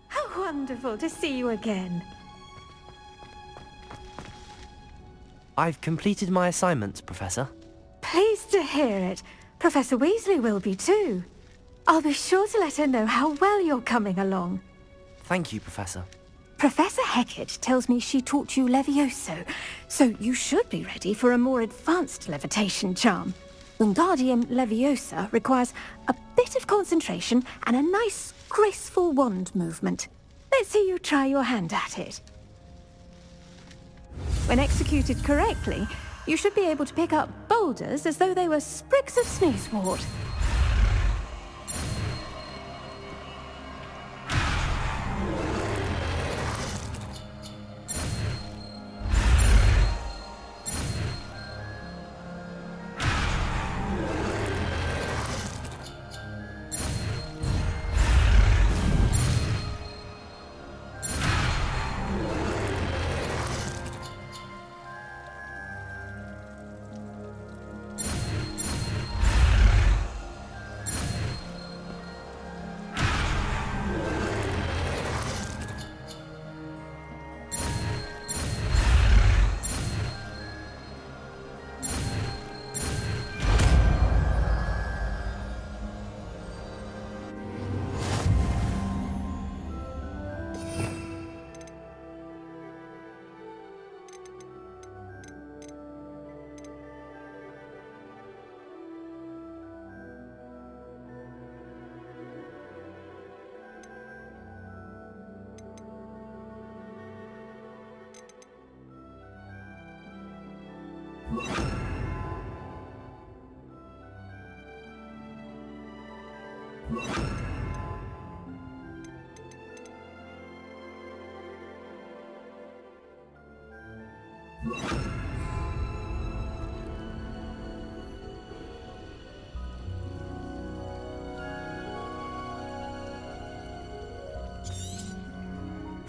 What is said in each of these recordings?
How wonderful to see you again. I've completed my assignments, Professor. Pleased to hear it. Professor Weasley will be too. I'll be sure to let her know how well you're coming along. Thank you, Professor. Professor Hecat tells me she taught you Leviosa, so you should be ready for a more advanced levitation charm. Wingardium Leviosa requires a bit of concentration and a nice, graceful wand movement. Let's see you try your hand at it. When executed correctly, you should be able to pick up boulders as though they were sprigs of sneezewort.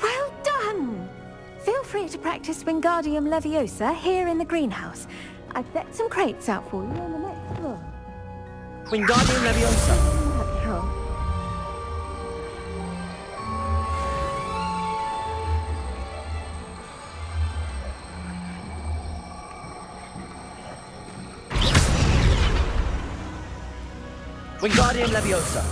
Well done! Feel free to practice Wingardium Leviosa here in the greenhouse. I've set some crates out for you on the next floor. Wingardium Leviosa! Wingardium Leviosa!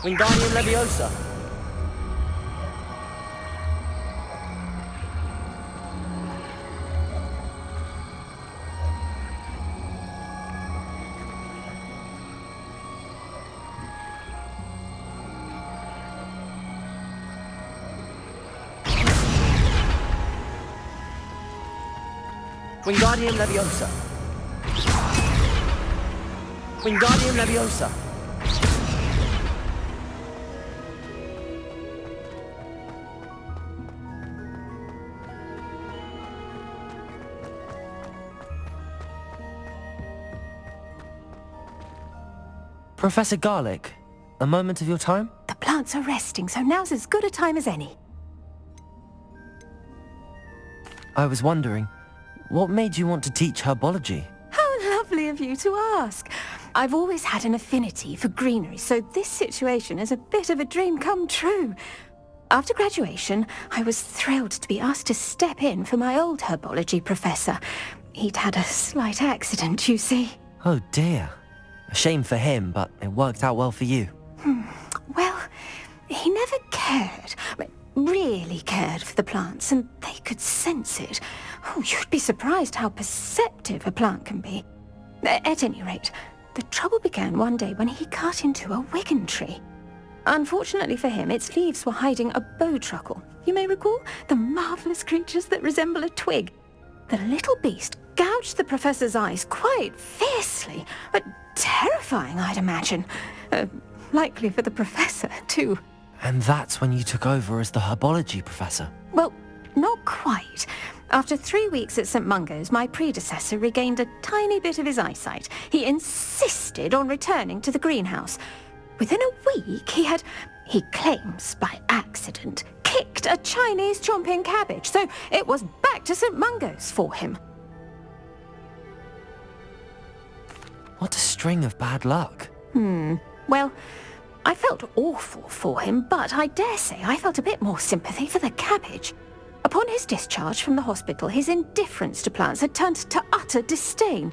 Wingardium Leviosa! Wingardium Leviosa! Wingardium Leviosa! Professor Garlick, a moment of your time? The plants are resting, so now's as good a time as any. I was wondering, what made you want to teach herbology? How lovely of you to ask. I've always had an affinity for greenery, so this situation is a bit of a dream come true. After graduation, I was thrilled to be asked to step in for my old herbology professor. He'd had a slight accident, you see. Oh dear. A shame for him, but it worked out well for you. Well, he never cared, really cared for the plants, and they could sense it. Oh, you'd be surprised how perceptive a plant can be. At any rate, the trouble began one day when he cut into a wigan tree. Unfortunately for him, its leaves were hiding a bowtruckle. You may recall the marvellous creatures that resemble a twig. The little beast gouged the professor's eyes quite fiercely, but terrifying, I'd imagine. Likely for the professor, too. And that's when you took over as the herbology professor? Well, not quite. After 3 weeks at St. Mungo's, my predecessor regained a tiny bit of his eyesight. He insisted on returning to the greenhouse. Within a week, he claims by accident, kicked a Chinese chomping cabbage, so it was back to St. Mungo's for him. What a string of bad luck. Well, I felt awful for him, but I dare say I felt a bit more sympathy for the cabbage. Upon his discharge from the hospital, his indifference to plants had turned to utter disdain.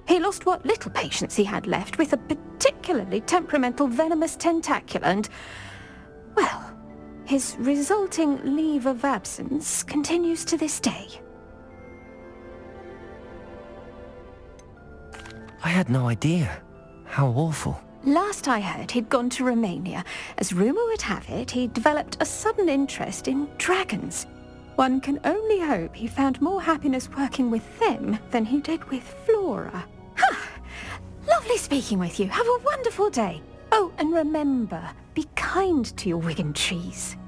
He lost what little patience he had left with a particularly temperamental venomous tentacula and, well, his resulting leave of absence continues to this day. I had no idea. How awful. Last I heard, he'd gone to Romania. As rumour would have it, he'd developed a sudden interest in dragons. One can only hope he found more happiness working with them than he did with Flora. Lovely speaking with you. Have a wonderful day. Oh, and remember, be kind to your Wigan trees.